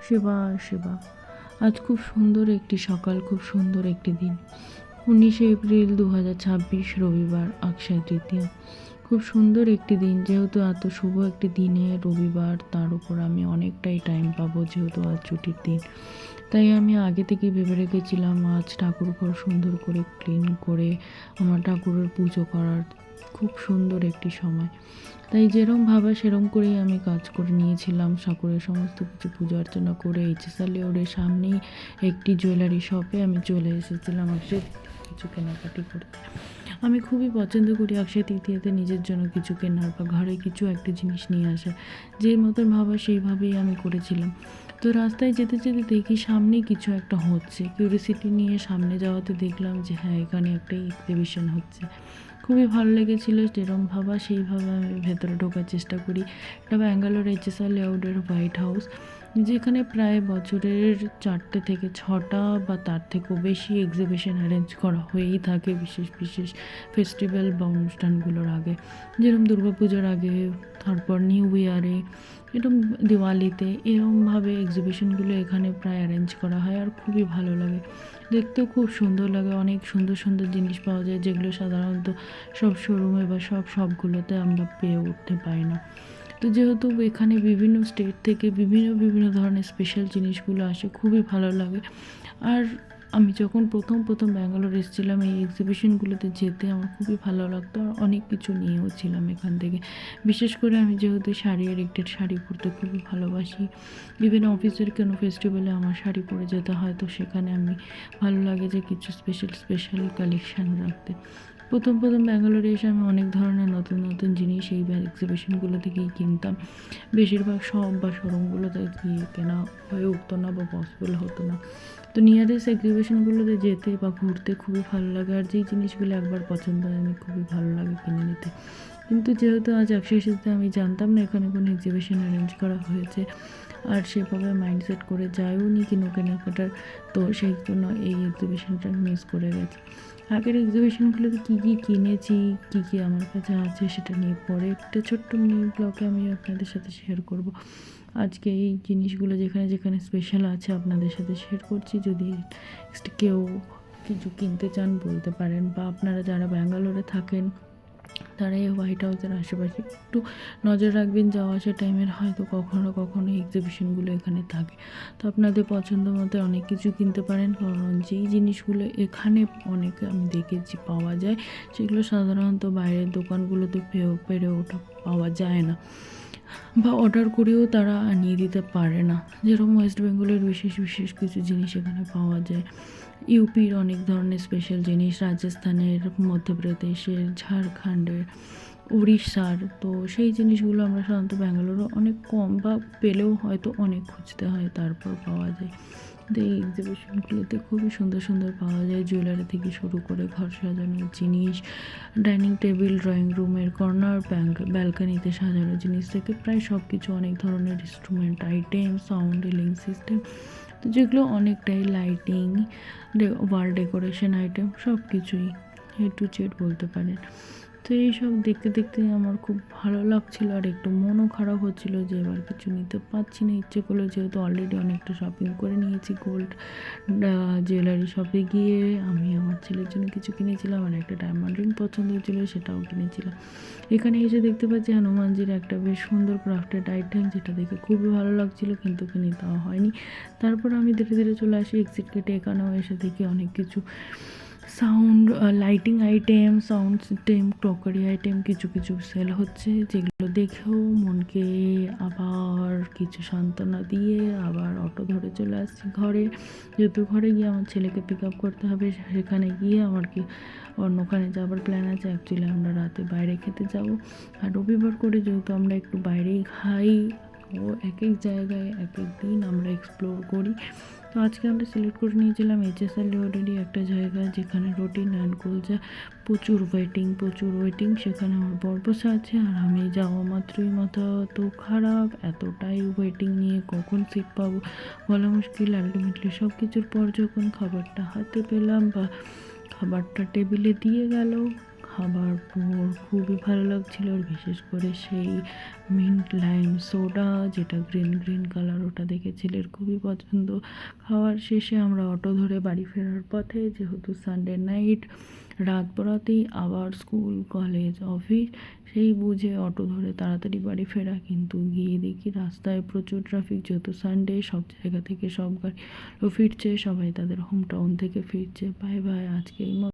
সেবা সেবা। আজ খুব সুন্দর একটি সকাল, খুব সুন্দর একটি দিন। 19শে এপ্রিল 2026 রবিবার, অক্ষয় তৃতীয়া। খুব সুন্দর একটি দিন, যেহেতু এত শুভ একটি দিনে রবিবার, তার উপর আমি অনেকটাই টাইম পাবো, যেহেতু আজ ছুটির দিন। তাই আমি আগে থেকেই ভেবে রেখেছিলাম আজ ঠাকুর ঘর সুন্দর করে ক্লিন করে আমার ঠাকুরের পুজো করার খুব সুন্দর একটি সময়। তাই যেরম ভাবা সেরম করেই আমি কাজ করে নিয়েছিলাম। ঠাকুরের সমস্ত কিছু পুজো অর্চনা করে এইচএসআর লেআউটের সামনেই একটি জুয়েলারি শপে আমি চলে এসেছিলাম কিছু কেনাকাটি করতে। আমি খুবই পছন্দ করি অক্ষয় তৃতীয়াতে নিজের জন্য কিছু কেনার বা ঘরে কিছু একটা জিনিস নিয়ে আসা। যে মতন ভাবা সেইভাবেই আমি করেছিলাম। তো রাস্তায় যেতে যেতে দেখি সামনেই কিছু একটা হচ্ছে, কিউরিসিটি নিয়ে সামনে যাওয়াতে দেখলাম যে হ্যাঁ, এখানে একটা এক্সিবিশন হচ্ছে। খুবই ভালো লেগেছিলো। যেরকম ভাবা সেইভাবে আমি ভেতরে ঢোকার চেষ্টা করি। এটা ব্যাঙ্গালোর এইচএসআর লেআউটের হোয়াইট হাউস, যেখানে প্রায় বছরের 4টে থেকে 6টা বা তার থেকেও বেশি এক্সিবিশন অ্যারেঞ্জ করা হয়েই থাকে বিশেষ বিশেষ ফেস্টিভ্যাল বা অনুষ্ঠানগুলোর আগে, যেরকম দুর্গাপুজোর আগে, তারপর নিউ ইয়ারে, এরকম দিওয়ালিতে, এরকমভাবে এক্সিবিশনগুলো এখানে প্রায় অ্যারেঞ্জ করা হয়। আর খুবই ভালো লাগে, দেখতেও খুব সুন্দর লাগে। অনেক সুন্দর সুন্দর জিনিস পাওয়া যায়, যেগুলো সাধারণত সব শোরুমে বা সবগুলোতে আমরা পেয়ে উঠতে পারি না। তো যেহেতু এখানে বিভিন্ন স্টেট থেকে বিভিন্ন বিভিন্ন ধরনের স্পেশাল জিনিসগুলো আসে, খুবই ভালো লাগে। আর আমি যখন প্রথম ব্যাঙ্গালোর এসেছিলাম, এই এক্সিবিশনগুলোতে যেতে আমার খুবই ভালো লাগতো। আর অনেক কিছু নিয়েও ছিলাম এখান থেকে। বিশেষ করে আমি যেহেতু রেডিটেড শাড়ি পরতে খুবই ভালোবাসি, ইভেন অফিসের কোনো ফেস্টিভ্যালে আমার শাড়ি পরে যেতে হয়, তো সেখানে আমি ভালো লাগে যে কিছু স্পেশাল কালেকশান রাখতে। প্রথম ব্যাঙ্গালোরে এসে আমি অনেক ধরনের নতুন নতুন জিনিস এই এক্সিবিশনগুলো থেকেই কিনতাম। বেশিরভাগ শপ বা শোরুমগুলোতে গিয়ে কেনা হয়ে উঠতো না বা পসিবল হতো না। তো নিয়ারেস্ট এক্সিবিশনগুলোতে যেতে বা ঘুরতে খুবই ভালো লাগে। আর যেই জিনিসগুলো একবার পছন্দ হয় আমি খুবই ভালো লাগে কিনে নিতে। কিন্তু যেহেতু আজ অক্ষয় তৃতীয়া, আমি জানতাম না এখানে কোনো এক্সিবিশন অ্যারেঞ্জ করা হয়েছে, আর সেভাবে মাইন্ডসেট করে যায়ও নি কেনাকাটার। তো সেই জন্য এই এক্সিবিশনটা মিস করে গেছি। আগের এক্সিবিশনগুলোতে কী কী কিনেছি, কী কী আমার কাছে আছে, সেটা নিয়ে পরে একটা ছোট্ট মিনি ব্লগে আমি আপনাদের সাথে শেয়ার করব। আজকে এই জিনিসগুলো যেখানে যেখানে স্পেশাল আছে আপনাদের সাথে শেয়ার করছি। যদি কেউ কিছু কিনতে চান বলতে পারেন, বা আপনারা যারা ব্যাঙ্গালোরে থাকেন তারা এই হোয়াইট হাউসের আশেপাশে একটু নজর রাখবেন। যাওয়া আসার টাইমের হয়তো কখনো এক্সিবিশনগুলো এখানে থাকে, তো আপনাদের পছন্দ মতো অনেক কিছু কিনতে পারেন। কারণ যেই জিনিসগুলো এখানে অনেকে আমি দেখেছি পাওয়া যায়, সেগুলো সাধারণত বাইরের দোকানগুলোতে পেরে ওঠা পাওয়া যায় না, বা অর্ডার করেও তারা আনিয়ে দিতে পারে না। যেরকম ওয়েস্ট বেঙ্গলের বিশেষ কিছু জিনিস এখানে পাওয়া যায়, ইউপির অনেক ধরনের স্পেশাল জিনিস, রাজস্থানের, মধ্যপ্রদেশের, ঝাড়খণ্ডের, উড়িষ্যার। তো সেই জিনিসগুলো আমরা সাধারণত ব্যাঙ্গালোরে অনেক কম বা পেলেও হয়তো অনেক খুঁজতে হয়, তারপর পাওয়া যায়। তো এই এক্সিবিশনগুলোতে খুবই সুন্দর সুন্দর পাওয়া যায়, জুয়েলারি থেকে শুরু করে ঘর সাজানোর জিনিস, ডাইনিং টেবিল, ড্রয়িং রুমের কর্নার, ব্যালকানিতে সাজানো জিনিস থেকে প্রায় সব কিছু, অনেক ধরনের instrument item, sound healing system, তো যেগুলো অনেকটাই লাইটিং, ওয়াল ডেকোরেশন আইটেম, সব কিছুই A to Z বলতে পারেন। তো এইসব দেখতে দেখতে আমার খুব ভালো লাগছিলো, আর একটু মনও খারাপ হচ্ছিলো যে এবার কিছু নিতে পারছি না। ইচ্ছে করলো, যেহেতু অলরেডি অনেকটা শপিং করে নিয়েছি গোল্ড জুয়েলারি শপে গিয়ে আমি আমার ছেলের জন্য কিছু কিনেছিলাম, আর একটা ডায়মন্ড রিং পছন্দ হচ্ছিলো, সেটাও কিনেছিলাম। এখানে এসে দেখতে পাচ্ছি হনুমানজির একটা বেশ সুন্দর ক্রাফটেড আইটেম, যেটা দেখে খুবই ভালো লাগছিলো, কিন্তু কিনে দেওয়া হয়নি। তারপর আমি ধীরে ধীরে চলে আসি এক্সিট গেটে। এখানেও এসে দেখি অনেক কিছু sound lighting item, sound system, crockery item কিছু সেল হচ্ছে, যেগুলো দেখেও মনকে আবার কিছু সান্ত্বনা দিয়ে আবার অটো ধরে চলে আসছি ঘরে। যেহেতু ঘরে গিয়ে আমার ছেলেকে পিক আপ করতে হবে, সেখানে গিয়ে আমার অন্যখানে যাওয়ার প্ল্যান আছে। অ্যাকচুয়ালি আমরা রাতে বাইরে খেতে যাব, আর রবিবার করে যেহেতু আমরা একটু বাইরেই খাই, ও এক এক জায়গায় এক এক দিন আমরা এক্সপ্লোর করি। তো আজকে আমরা সিলেক্ট করে নিয়েছিলাম এইচএসআর লেআউটেরই একটা জায়গা, যেখানে রুটিন অ্যান্ড কুলচা, প্রচুর ওয়েটিং। সেখানে আমার বর বসে আছে, আর আমি যাওয়া মাত্রই মাথা এত খারাপ, এতটাই ওয়েটিং নিয়ে কখন সিট পাবো বলা মুশকিল। আলটিমেটলি সব কিছুর পর যখন খাবারটা হাতে পেলাম বা খাবারটা টেবিলে দিয়ে গেল, খাবার পর খুবই ভালো লাগছিল, আর বিশেষ করে সেই মিন্ট লাইম সোডা যেটা গ্রিন গ্রিন কালার, ওটা দেখে ছেলের খুবই পছন্দ। খাওয়ার শেষে আমরা অটো ধরে বাড়ি ফেরার পথে, যেহেতু সানডে নাইট, রাত পড়াতেই আবার স্কুল কলেজ অফিস, সেই বুঝে অটো ধরে তাড়াতাড়ি বাড়ি ফেরা, কিন্তু গিয়ে দেখি রাস্তায় প্রচুর ট্রাফিক, যেহেতু সানডে সব জায়গা থেকে সব গাড়িও ফিরছে, সবাই তাদের হোম টাউন থেকে ফিরছে। বাই বাই, আজকে এই